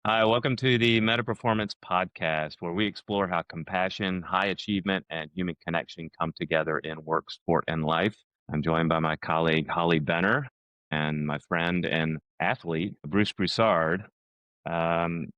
Hi, welcome to the Meta Performance Podcast, where we explore how compassion, high achievement, and human connection come together in work, sport, and life. I'm joined by my colleague, Holly Benner, and my friend and athlete, Bruce Broussard. Um,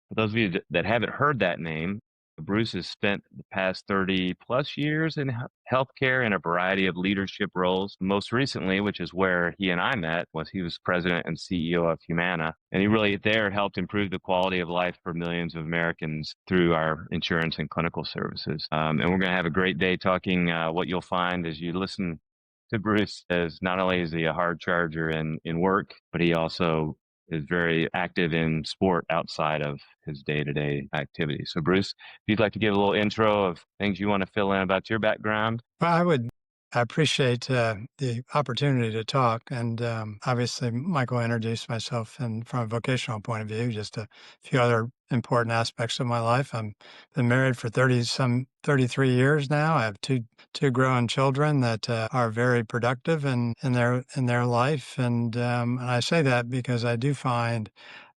for those of you that haven't heard that name, Bruce has spent the past 30 plus years in healthcare in a variety of leadership roles. Most recently, which is where he and I met, was he was president and CEO of Humana. And he really there helped improve the quality of life for millions of Americans through our insurance and clinical services. And we're going to have a great day talking what you'll find as you listen to Bruce, as not only is he a hard charger in work, but he also is very active in sport outside of his day-to-day activities. So Bruce, if you'd like to give a little intro of things you want to fill in about your background. Well, I appreciate the opportunity to talk. And obviously, Michael introduced myself, and from a vocational point of view, just a few other important aspects of my life. I'm been married for 33 years now. I have two grown children that are very productive in their life. And I say that because I do find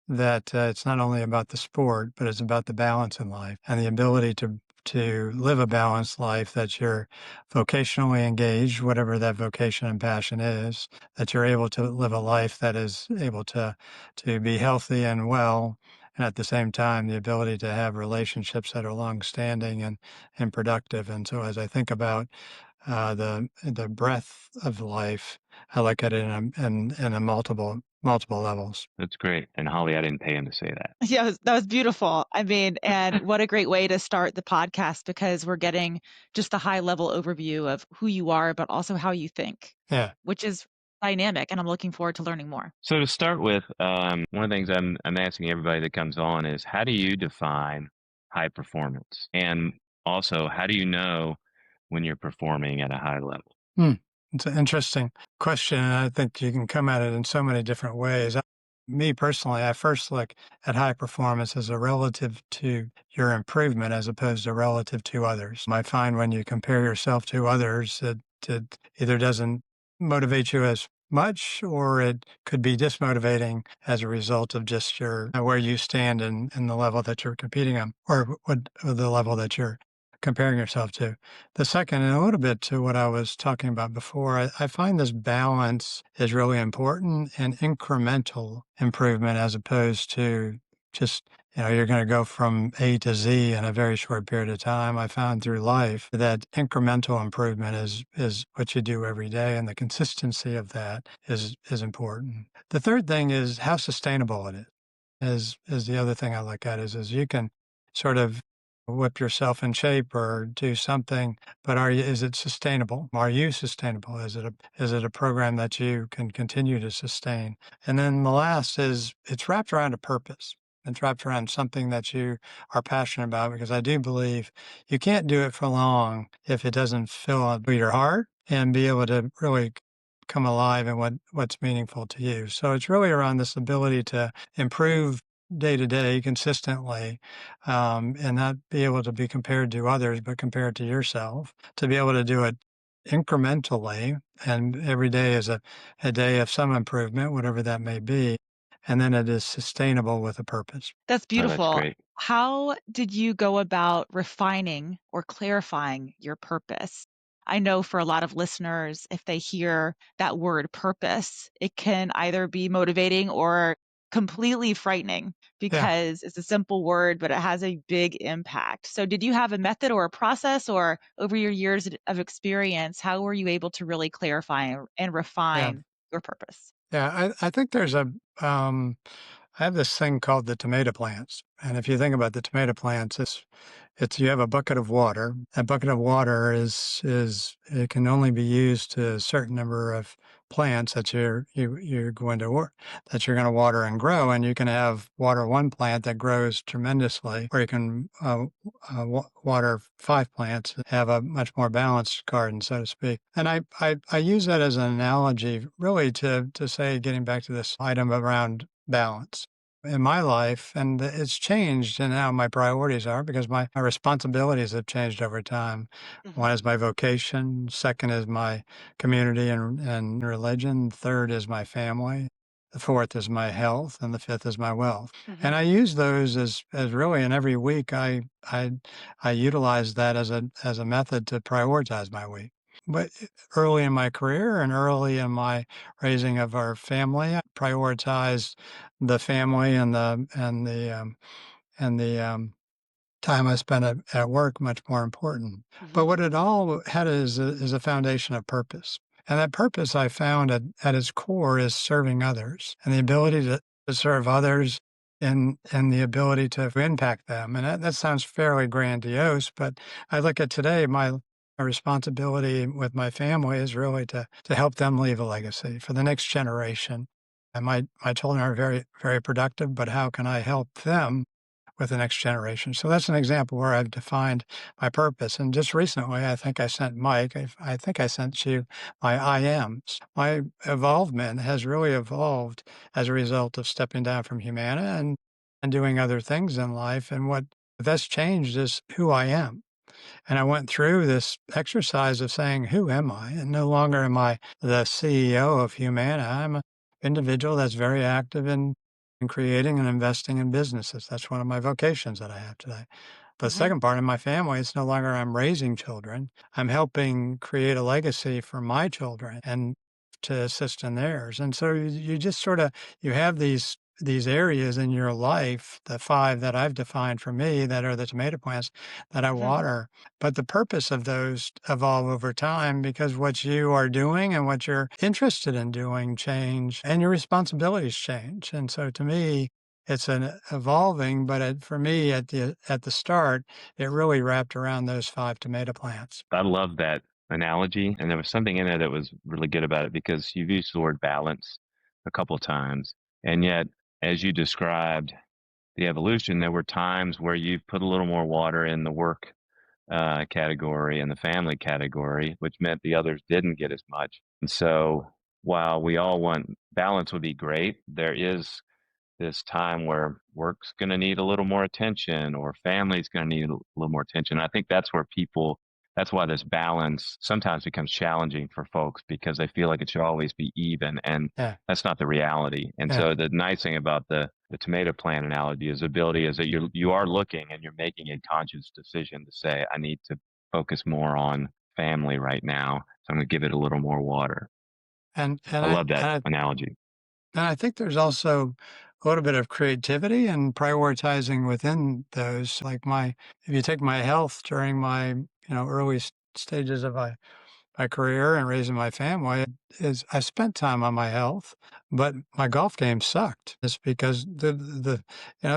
that it's not only about the sport, but it's about the balance in life and the ability to live a balanced life, that you're vocationally engaged, whatever that vocation and passion is, that you're able to live a life that is able to be healthy and well, and at the same time, the ability to have relationships that are long-standing and productive. And so as I think about the breadth of life, I look at it in a multiple levels. That's great. And Holly, I didn't pay him to say that. Yeah, that was beautiful. I mean, and what a great way to start the podcast because we're getting just a high level overview of who you are, but also how you think, Yeah. which is dynamic. And I'm looking forward to learning more. So to start with, one of the things I'm asking everybody that comes on is, how do you define high performance? And also, how do you know when you're performing at a high level? Hmm. It's an interesting question, and I think you can come at it in so many different ways. Me personally, I first look at high performance as a relative to your improvement as opposed to relative to others. I find when you compare yourself to others, it either doesn't motivate you as much, or it could be dismotivating as a result of just your where you stand in the level that you're competing on, or the level that you're comparing yourself to. The second, and a little bit to what I was talking about before, I find this balance is really important, and incremental improvement as opposed to just, you're going to go from A to Z in a very short period of time. I found through life that incremental improvement is what you do every day, and the consistency of that is important. The third thing is how sustainable it is the other thing I look at is you can sort of whip yourself in shape or do something, but is it sustainable? Are you sustainable? Is it a program that you can continue to sustain? And then the last is it's wrapped around a purpose. It's wrapped around something that you are passionate about, because I do believe you can't do it for long if it doesn't fill your heart and be able to really come alive in what's meaningful to you. So it's really around this ability to improve day to day consistently, and not be able to be compared to others, but compared to yourself, to be able to do it incrementally. And every day is a day of some improvement, whatever that may be. And then it is sustainable with a purpose. That's Oh, that's beautiful. great. How did you go about refining or clarifying your purpose? I know for a lot of listeners, if they hear that word purpose, it can either be motivating or completely frightening Yeah. because it's a simple word, but it has a big impact. So, did you have a method or a process, or over your years of experience, how were you able to really clarify and Yeah. refine your purpose? Yeah. I think um, I have this thing called the tomato plants. And if you think about the tomato plants, it's you have a bucket of water. That bucket of water is it can only be used to a certain number of plants that you're going to water and grow. And you can have water one plant that grows tremendously, or you can water five plants, and have a much more balanced garden, so to speak. And I use that as an analogy, really, to say, getting back to this item around balance in my life. And it's changed in how my priorities are, because my responsibilities have changed over time. One Mhm. is my vocation, second is my community and religion, third is my family. the fourth is my health, and the fifth is my wealth. Mhm. And I use those as really in every week I I utilize that as a method to prioritize my week. But early in my career and early in my raising of our family, I prioritized the family and the time I spent at work much more important. But Mhm. what it all had is a foundation of purpose. And that purpose I found at its core is serving others and the ability to serve others and the ability to impact them. And that sounds fairly grandiose, but I look at today, my responsibility with my family is really to help them leave a legacy for the next generation. And my children are very, very productive, but how can I help them with the next generation? So that's an example where I've defined my purpose. And just recently, I think I sent Mike, I think I sent you my I ams. My evolvement has really evolved as a result of stepping down from Humana and doing other things in life. And what that's changed is who I am. And I went through this exercise of saying, who am I? And no longer am I the CEO of Humana. I'm an individual that's very active in creating and investing in businesses. That's one of my vocations that I have today. The Mhm. second part of my family, it's no longer I'm raising children. I'm helping create a legacy for my children and to assist in theirs. And so you just sort of you have these areas in your life, the five that I've defined for me that are the tomato plants that I Mhm. water. But the purpose of those evolve over time because what you are doing and what you're interested in doing change and your responsibilities change. And so to me, it's an evolving, but for me at the start, it really wrapped around those five tomato plants. I love that analogy. And there was something in there that was really good about it because you've used the word balance a couple of times. And yet, as you described the evolution, there were times where you've put a little more water in the work category and the family category, which meant the others didn't get as much. And so while we all want balance would be great, there is this time where work's going to need a little more attention or family's going to need a little more attention. I think that's where people, that's why this balance sometimes becomes challenging for folks because they feel like it should always be even. And Yeah, that's not the reality. And yeah. so the nice thing about the tomato plant analogy is ability is that you are looking and you're making a conscious decision to say, I need to focus more on family right now. So I'm going to give it a little more water. And and I I love that and analogy. And I think there's also a little bit of creativity and prioritizing within those. Like if you take my health during my, early stages of my career and raising my family, is I spent time on my health, but my golf game sucked. It's because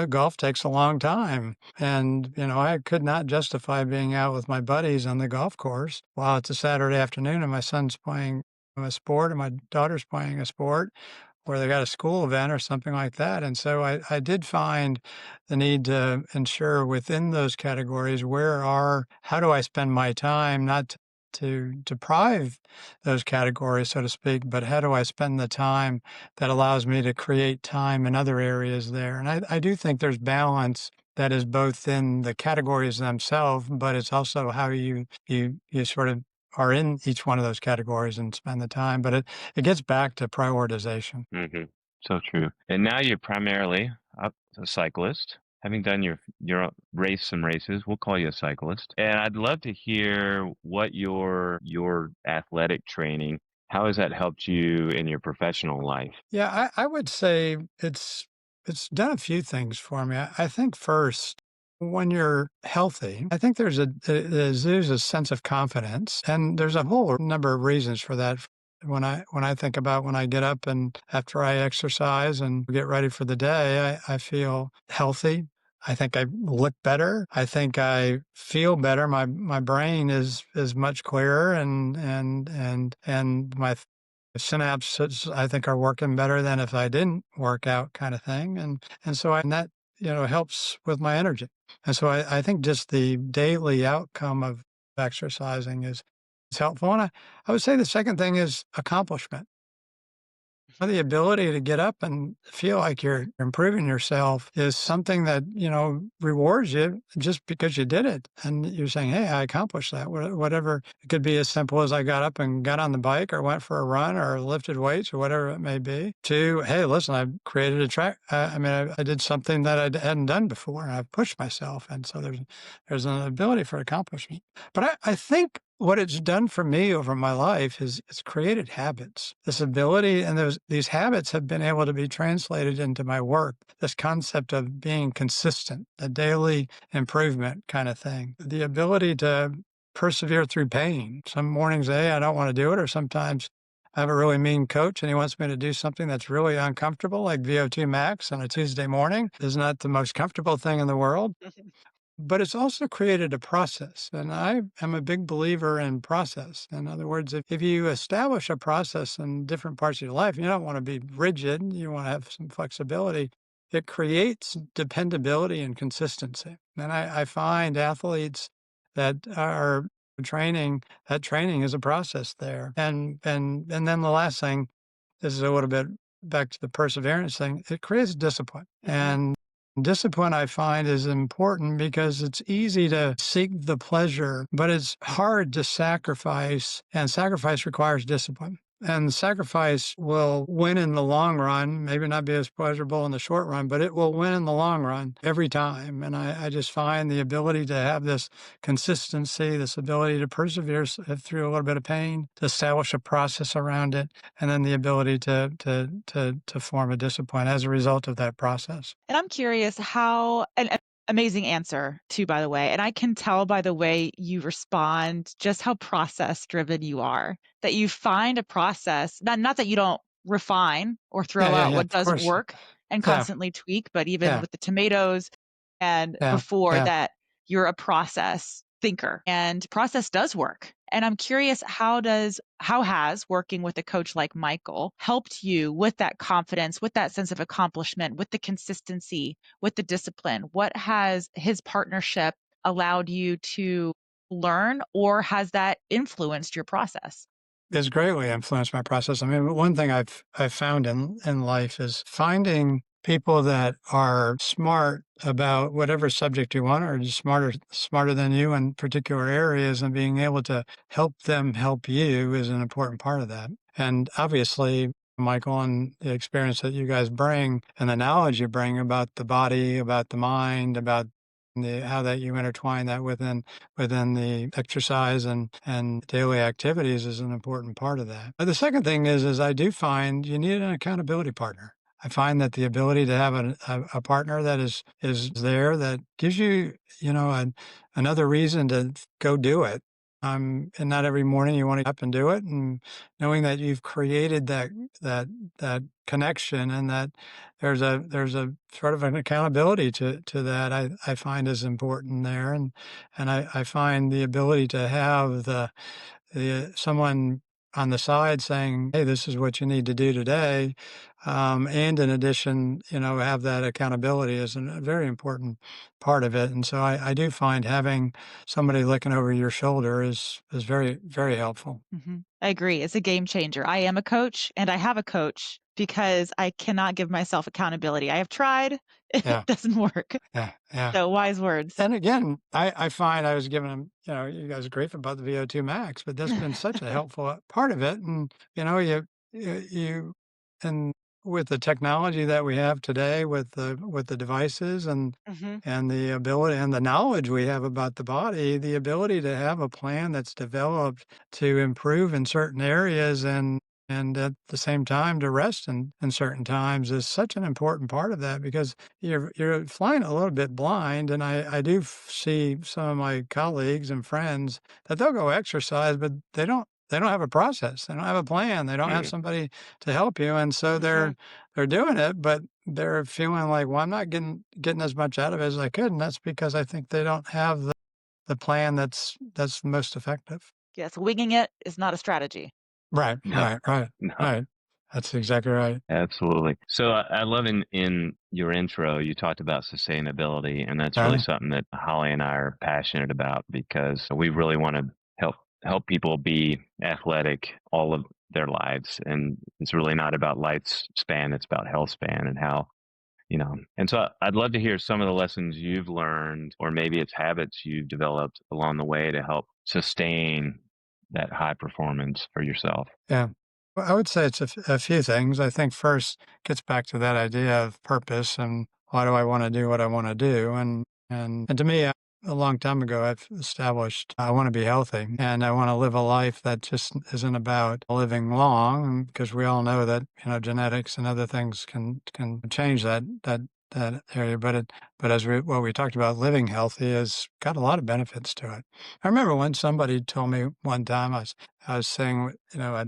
golf takes a long time. And, I could not justify being out with my buddies on the golf course while it's a Saturday afternoon and my son's playing a sport and my daughter's playing a sport where they got a school event or something like that. And so I did find the need to ensure within those categories how do I spend my time, not to deprive those categories, so to speak, but how do I spend the time that allows me to create time in other areas there? And I do think there's balance that is both in the categories themselves, but it's also how you sort of are in each one of those categories and spend the time. But it gets back to prioritization. Hmm. So true. And now you're primarily a cyclist, having done your some races. We'll call you a cyclist. And I'd love to hear what your athletic training, how has that helped you in your professional life? Yeah, I would say it's done a few things for me. I think first, when you're healthy, I think there's a sense of confidence, and there's a whole number of reasons for that. When I think about when I get up and after I exercise and get ready for the day, I feel healthy. I think I look better. I think I feel better. My brain is much clearer and my synapses, I think, are working better than if I didn't work out kind of thing. And that, helps with my energy. And so I think just the daily outcome of exercising is helpful. And I would say the second thing is accomplishment. The ability to get up and feel like you're improving yourself is something that, rewards you just because you did it. And you're saying, hey, I accomplished that. Whatever. It could be as simple as I got up and got on the bike or went for a run or lifted weights or whatever it may be, to, hey, listen, I created a track. I did something that I hadn't done before and I've pushed myself. And so there's an ability for accomplishment. But I think what it's done for me over my life is it's created habits. This ability and these habits have been able to be translated into my work. This concept of being consistent, a daily improvement kind of thing. The ability to persevere through pain. Some mornings, hey, I don't want to do it, or sometimes I have a really mean coach and he wants me to do something that's really uncomfortable, like VO2 max on a Tuesday morning. Is not the most comfortable thing in the world. But it's also created a process, and I am a big believer in process. In other words, if you establish a process in different parts of your life, you don't want to be rigid, you want to have some flexibility. It creates dependability and consistency. And I find athletes that are training, that training is a process there. And then the last thing, this is a little bit back to the perseverance thing, it creates discipline. And discipline, I find, is important because it's easy to seek the pleasure, but it's hard to sacrifice, and sacrifice requires discipline. And sacrifice will win in the long run, maybe not be as pleasurable in the short run, but it will win in the long run every time. And I just find the ability to have this consistency, this ability to persevere through a little bit of pain, to establish a process around it, and then the ability to form a discipline as a result of that process. And I'm curious how an amazing answer too, by the way. And I can tell by the way you respond just how process driven you are. That you find a process, not that you don't refine or Yeah, throw yeah, out yeah. what Of doesn't course. work and Yeah, constantly tweak, but even yeah, with the tomatoes and yeah, before yeah. that, you're a process thinker and process does work. And I'm curious, how has working with a coach like Michael helped you with that confidence, with that sense of accomplishment, with the consistency, with the discipline? What has his partnership allowed you to learn, or has that influenced your process? It's greatly influenced my process. I mean, one thing I've found in life is finding people that are smart about whatever subject you want, or just smarter than you in particular areas, and being able to help them help you is an important part of that. And obviously, Michael, and the experience that you guys bring and the knowledge you bring about the body, about the mind, about how that you intertwine that within the exercise and daily activities is an important part of that. But the second thing is I do find you need an accountability partner. I find that the ability to have a partner that is there, that gives you, another reason to go do it. And not every morning you want to get up and do it, and knowing that you've created that that connection, and that there's a sort of an accountability to that, I find is important there. And I find the ability to have the someone on the side saying, hey, this is what you need to do today. And in addition, have that accountability is a very important part of it. And so I do find having somebody looking over your shoulder is very, very helpful. I agree. It's a game changer. I am a coach and I have a coach because I cannot give myself accountability. I have tried, it Yeah. doesn't work. Yeah. Yeah. So wise words. And again, I find I was giving them, you guys are grateful about the VO2 max, but that's been such a helpful part of it. And, you, and with the technology that we have today, with the devices Mhm. and the ability and the knowledge we have about the body, the ability to have a plan that's developed to improve in certain areas, and at the same time to rest in certain times is such an important part of that, because you're flying a little bit blind. And I do see some of my colleagues and friends that they'll go exercise, but they don't have a process. They don't have a plan. They don't have Mm. somebody to help you. And so Mhm. they're doing it, but they're feeling like, well, I'm not getting as much out of it as I could. And that's because I think they don't have the plan that's most effective. Yes, winging it is not a strategy. Right, No, right, right, no. right. That's exactly right. Absolutely. So I love in your intro, you talked about sustainability, and that's really Right. something that Holly and I are passionate about because we really want to help people be athletic their lives. And it's really not about lifespan, it's about health span and how, and so I'd love to hear some of the lessons you've learned, or maybe it's habits you've developed along the way to help sustain that high performance for yourself. Yeah. Well, I would say it's a few things. I think first gets back to that idea of purpose and why do I want to do what I want to do? And to me, a long time ago, I've established I want to be healthy and I want to live a life that just isn't about living long, because we all know that genetics and other things can change that area. But what we talked about, living healthy has got a lot of benefits to it. I remember when somebody told me one time, I was saying, I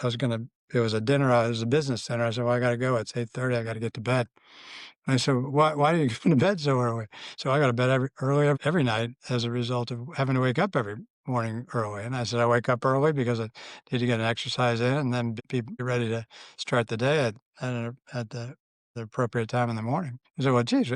was gonna it was a dinner, it was a business dinner. I said, "Well, I gotta go. It's 8:30. I gotta get to bed." And I said, "Why do you go to bed so early?" So I go to bed every night as a result of having to wake up every morning early. And I said, "I wake up early because I need to get an exercise in and then be ready to start the day at the appropriate time in the morning." I said, "Well, geez,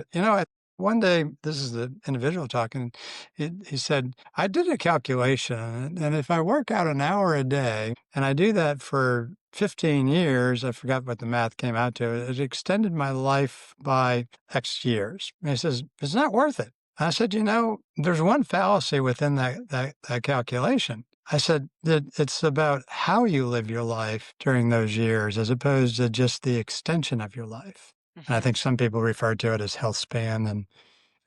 one day, this is the individual talking, he said, I did a calculation, and if I work out an hour a day, and I do that for 15 years, I forgot what the math came out to, it extended my life by X years." And he says, "It's not worth it." I said, there's one fallacy within that calculation. I said that it's about how you live your life during those years as opposed to just the extension of your life. And I Hmm. think some people refer to it as health span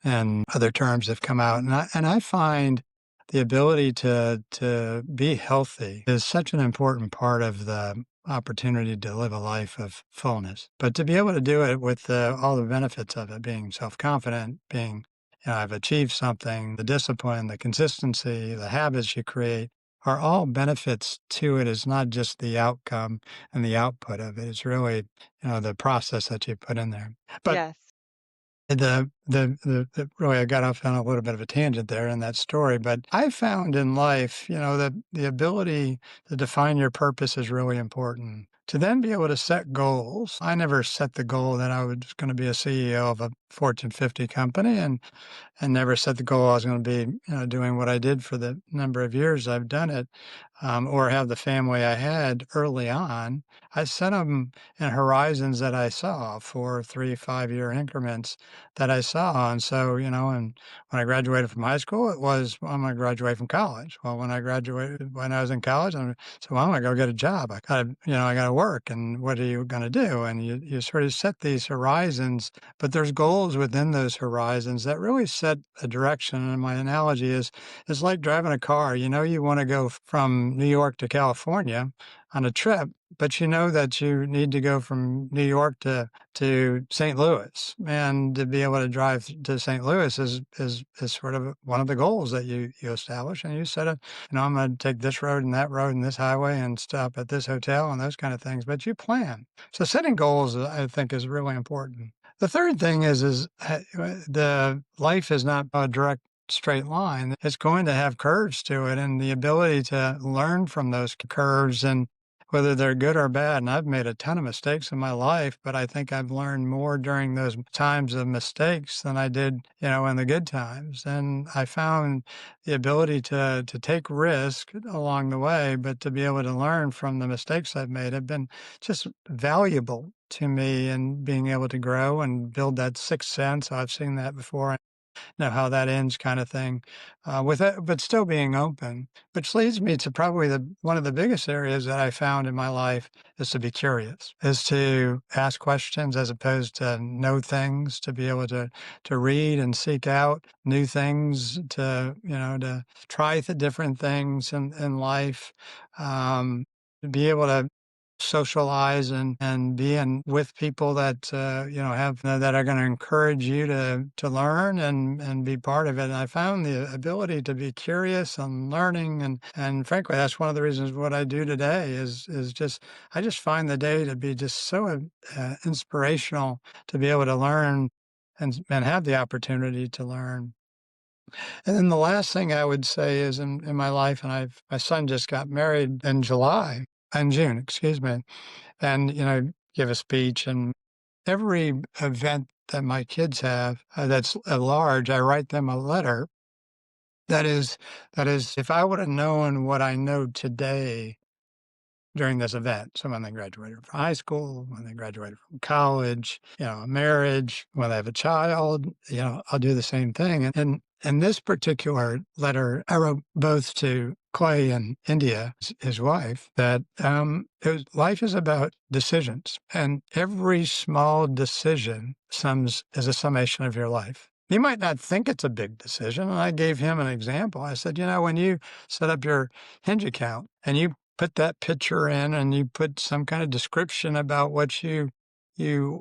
and other terms have come out. And I find the ability to be healthy is such an important part of the opportunity to live a life of fullness. But to be able to do it with all the benefits of it, being self-confident, being, I've achieved something, the discipline, the consistency, the habits you create are all benefits to it. It's not just the outcome and the output of it. It's really, the process that you put in there. But Yes. really, I got off on a little bit of a tangent there in that story, but I found in life, that the ability to define your purpose is really important. To then be able to set goals. I never set the goal that I was going to be a CEO of a Fortune 50 company, and never set the goal I was going to be, doing what I did for the number of years I've done it, or have the family I had early on. I set them in horizons that I saw, 4, 3, 5 year increments that I saw. And so, and when I graduated from high school, it was, well, I'm going to graduate from college. Well, when I was in college, well, I'm going to go get a job. I got to work. And what are you going to do? And you sort of set these horizons, but there's goals within those horizons that really set a direction. And my analogy is, it's like driving a car. You want to go from New York to California on a trip, but you know that you need to go from New York to St. Louis. And to be able to drive to St. Louis is sort of one of the goals that you establish. And you set a, I'm going to take this road and this highway and stop at this hotel and those kind of things. But you plan. So setting goals, I think, is really important. The third thing is the life is not a direct straight line. It's going to have curves to it, and the ability to learn from those curves and whether they're good or bad. And I've made a ton of mistakes in my life, but I think I've learned more during those times of mistakes than I did, in the good times. And I found the ability to take risk along the way, but to be able to learn from the mistakes I've made have been just valuable to me and being able to grow and build that sixth sense. I've seen that before. I know how that ends, kind of thing, with it, but still being open, which leads me to probably one of the biggest areas that I found in my life is to be curious, is to ask questions as opposed to know things, to be able to read and seek out new things, to try the different things in life, to be able to socialize and be with people that have that are going to encourage you to learn and be part of it. And I found the ability to be curious and learning, and frankly, that's one of the reasons what I do today is just I just find the day to be just so inspirational to be able to learn and have the opportunity to learn. And then the last thing I would say is in my life, and my son just got married in June, excuse me, and, give a speech. And every event that my kids have that's large, I write them a letter. That is, if I would have known what I know today during this event. So when they graduated from high school, when they graduated from college, marriage, when they have a child, I'll do the same thing. And this particular letter, I wrote both to Clay and India, his wife, that life is about decisions, and every small decision is a summation of your life. You might not think it's a big decision. And I gave him an example. I said, when you set up your Hinge account and you put that picture in and you put some kind of description about what you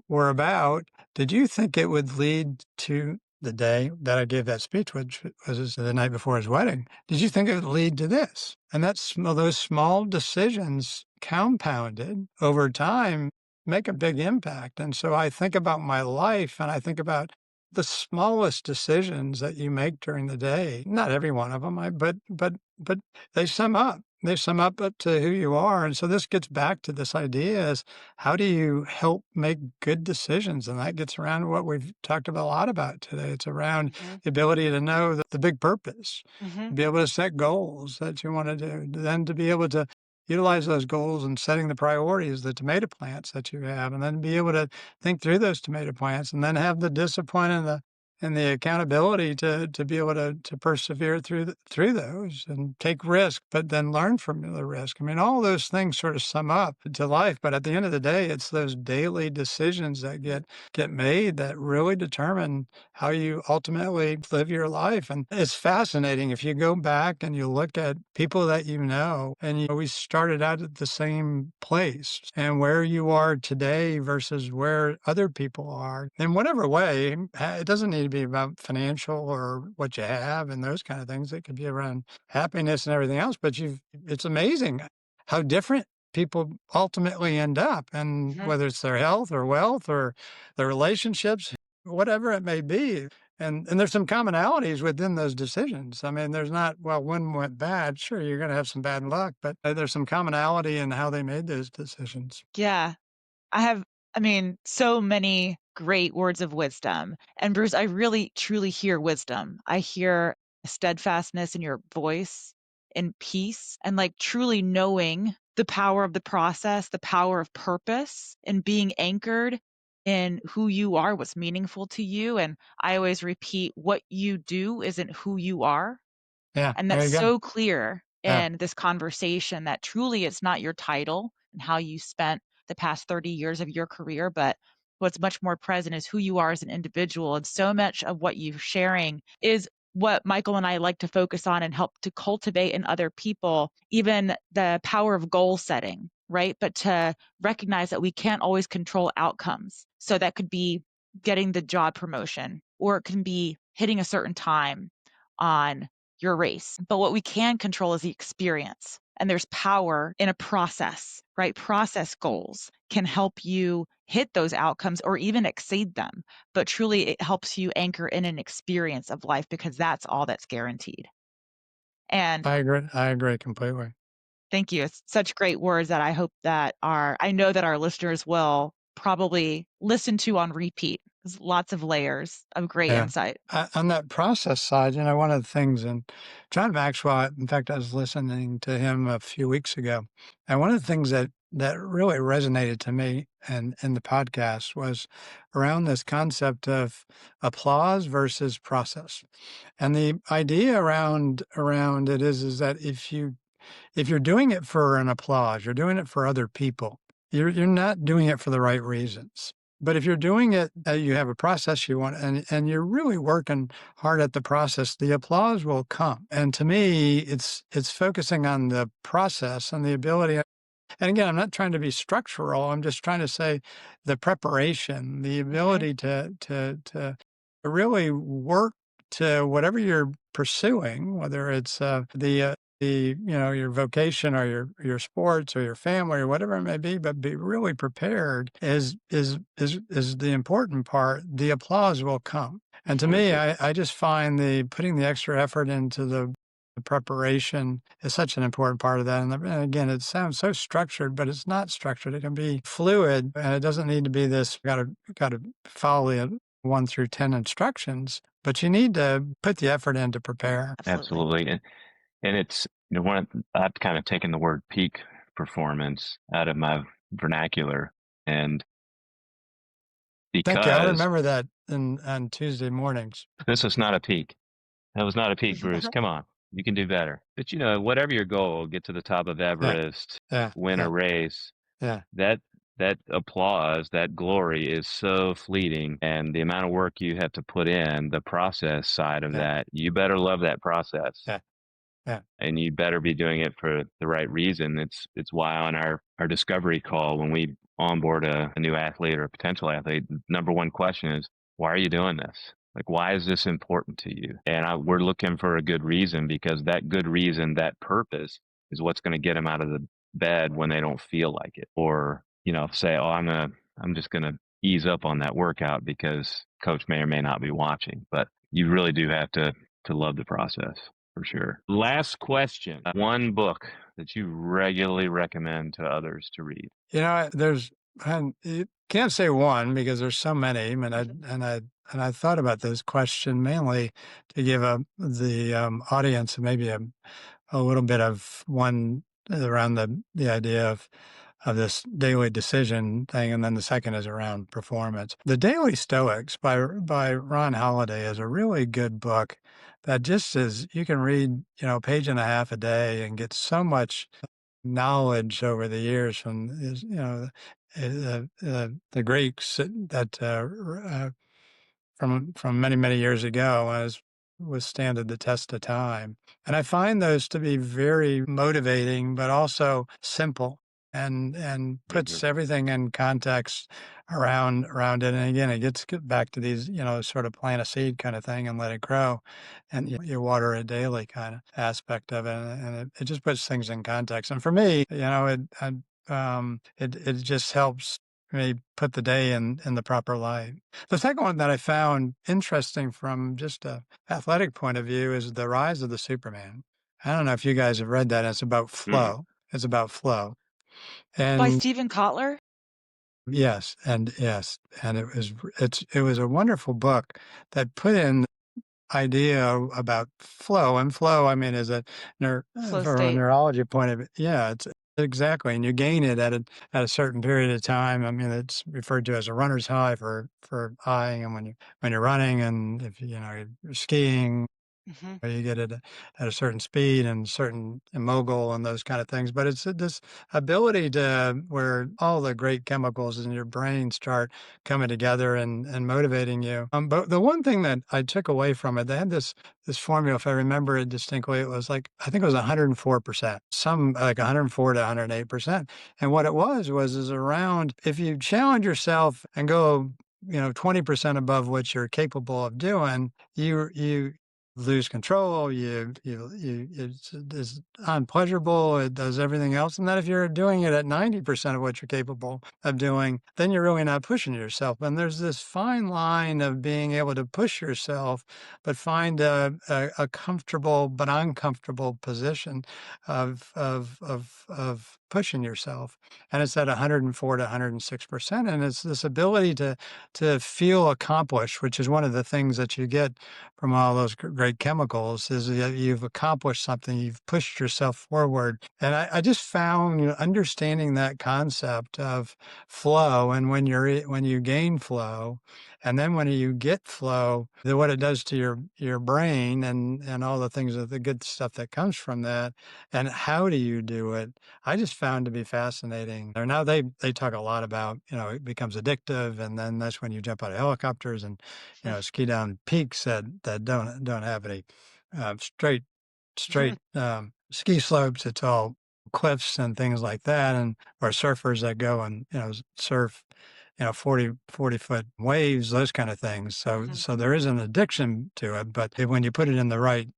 were about, did you think it would lead to the day that I gave that speech, which was the night before his wedding? Did you think it would lead to this? And those small decisions compounded over time make a big impact. And so I think about my life and I think about the smallest decisions that you make during the day. Not every one of them, but they sum up. They sum up to who you are. And so this gets back to this idea is how do you help make good decisions? And that gets around what we've talked about a lot about today. It's around the ability to know the big purpose, to be able to set goals that you want to do, then to be able to utilize those goals and setting the priorities, the tomato plants that you have, and then be able to think through those tomato plants and then have the discipline and the accountability to be able to persevere through those and take risk, but then learn from the risk. I mean, all those things sort of sum up to life, but at the end of the day, it's those daily decisions that get made that really determine how you ultimately live your life. And it's fascinating if you go back and you look at people that and we started out at the same place, and where you are today versus where other people are in whatever way. It doesn't need to be about financial or what you have and those kind of things. It could be around happiness and everything else, but it's amazing how different people ultimately end up, and whether it's their health or wealth or their relationships, whatever it may be. And there's some commonalities within those decisions. I mean, there's not, well, one went bad. Sure, you're going to have some bad luck, but there's some commonality in how they made those decisions. Yeah. So many great words of wisdom. And Bruce, I really truly hear wisdom. I hear steadfastness in your voice and peace and like truly knowing the power of the process, the power of purpose and being anchored in who you are, what's meaningful to you. And I always repeat, what you do isn't who you are. Yeah, And there that's you go. so clear Yeah. in this conversation that truly it's not your title and how you spent the past 30 years of your career, but what's much more present is who you are as an individual. And so much of what you're sharing is what Michael and I like to focus on and help to cultivate in other people, even the power of goal setting, right? But to recognize that we can't always control outcomes. So that could be getting the job promotion, or it can be hitting a certain time on your race. But what we can control is the experience. And there's power in a process, right? Process goals can help you hit those outcomes or even exceed them. But truly, it helps you anchor in an experience of life because that's all that's guaranteed. And I agree. I agree completely. thank you. It's such great words that I know that our listeners will probably listen to on repeat. There's lots of layers of great Yeah. insight. On that process side, one of the things, and John Maxwell, in fact, I was listening to him a few weeks ago, and one of the things that really resonated to me and in the podcast was around this concept of applause versus process. And the idea around it is that if you're doing it for an applause, you're doing it for other people, you're not doing it for the right reasons. But if you're doing it, you have a process you want, and you're really working hard at the process, the applause will come. And to me, it's focusing on the process and the ability. And again, I'm not trying to be structural. I'm just trying to say the preparation, the ability to really work to whatever you're pursuing, whether it's your vocation or your sports or your family or whatever it may be, but be really prepared is the important part. The applause will come. And to me, I just find the putting the extra effort into the preparation is such an important part of that. And again, it sounds so structured, but it's not structured. It can be fluid, and it doesn't need to be this got to follow the 1 through 10 instructions, but you need to put the effort in to prepare. Absolutely. Absolutely. And it's, I've kind of taken the word peak performance out of my vernacular. And Thank you. I'll because remember that on Tuesday mornings. this was not a peak. That was not a peak, Bruce. Come on. You can do better. But whatever your goal, get to the top of Yeah, Everest, yeah, win a yeah, race, yeah, that applause, that glory is so fleeting. And the amount of work you have to put in, the process side of yeah, that, you better love that process. yeah, yeah, And you better be doing it for the right reason. It's why on our discovery call, when we onboard a new athlete or a potential athlete, number one question is, why are you doing this? Like, why is this important to you? And we're looking for a good reason, because that good reason, that purpose, is what's going to get them out of the bed when they don't feel like it, or say, oh, I'm just gonna ease up on that workout because coach may or may not be watching. But you really do have to love the process. For sure. Last question. One book that you regularly recommend to others to read. and you can't say one because there's so many. And I thought about this question mainly to give the audience maybe a little bit of one around the idea of this daily decision thing, and then the second is around performance. The Daily Stoics by Ron Holiday is a really good book that just is you can read a page and a half a day and get so much knowledge over the years from the Greeks that from many many years ago has withstanded the test of time. And I find those to be very motivating, but also simple and Mhm. puts everything in context around it. And again, it gets back to these, sort of plant a seed kind of thing and let it grow, and you water it daily kind of aspect of it, and it just puts things in context. And for me, it just helps me put the day in the proper light. The second one that I found interesting from just a athletic point of view is The Rise of the Superman. I don't know if you guys have read that. It's about Mm. flow. It's about flow. By And Stephen Kotler? yes, and it was a wonderful book that put in idea about flow. And flow, I mean, is a Flow from a state. neurology point of view. Yeah, it's exactly, and you gain it at a certain period of time. I mean, it's referred to as a runner's high for eyeing, and when you're running, and if you're skiing, Mhm. you get it at a certain speed and certain immobile and those kind of things. But it's this ability to where all the great chemicals in your brain start coming together and motivating you. But the one thing that I took away from it, they had this formula, if I remember it distinctly, it was like I think it was 104%, some like 104 to 108%. And what it was is around if you challenge yourself and go 20% above what you're capable of doing, you lose control, it's unpleasurable, it does everything else, and then if you're doing it at 90% of what you're capable of doing, then you're really not pushing yourself, and there's this fine line of being able to push yourself, but find a comfortable but uncomfortable position of pushing yourself, and it's at 104 to 106%, and it's this ability to feel accomplished, which is one of the things that you get from all those great chemicals is that you've accomplished something, you've pushed yourself forward. And I just found understanding that concept of flow, and when you gain flow, and then when you get flow, what it does to your brain and all the things of the good stuff that comes from that, and how do you do it? I just found to be fascinating. Or now they talk a lot about it becomes addictive, and then that's when you jump out of helicopters and ski down peaks that don't have any straight ski slopes. It's all cliffs and things like that, and or surfers that go and surf 40-foot waves, those kind of things. Mhm. So there is an addiction to it, but when you put it in the right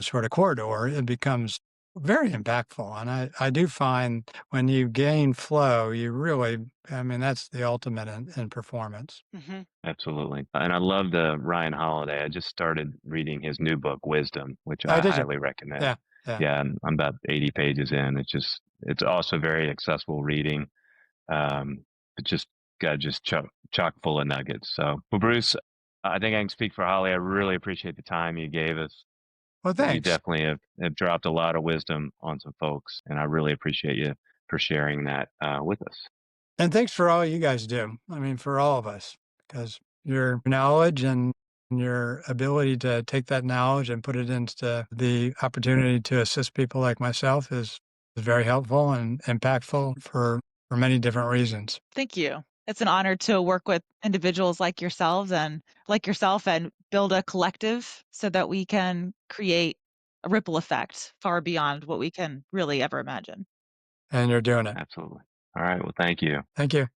sort of corridor, it becomes very impactful. And I do find when you gain flow, you really, I mean, that's the ultimate in performance. Mhm. Absolutely. And I love the Ryan Holiday. I just started reading his new book, Wisdom, which Oh, I did you? highly recommend. Yeah, yeah. Yeah, I'm about 80 pages in. It's also very accessible reading. But just got just chock full of nuggets. So, well, Bruce, I think I can speak for Holly. I really appreciate the time you gave us. Well, You thanks. definitely have dropped a lot of wisdom on some folks, and I really appreciate you for sharing that with us. And thanks for all you guys do. I mean, for all of us, because your knowledge and your ability to take that knowledge and put it into the opportunity to assist people like myself is very helpful and impactful for many different reasons. Thank you. It's an honor to work with individuals like yourself and build a collective so that we can create a ripple effect far beyond what we can really ever imagine. And you're doing it. Absolutely. All right. Well, thank you. Thank you.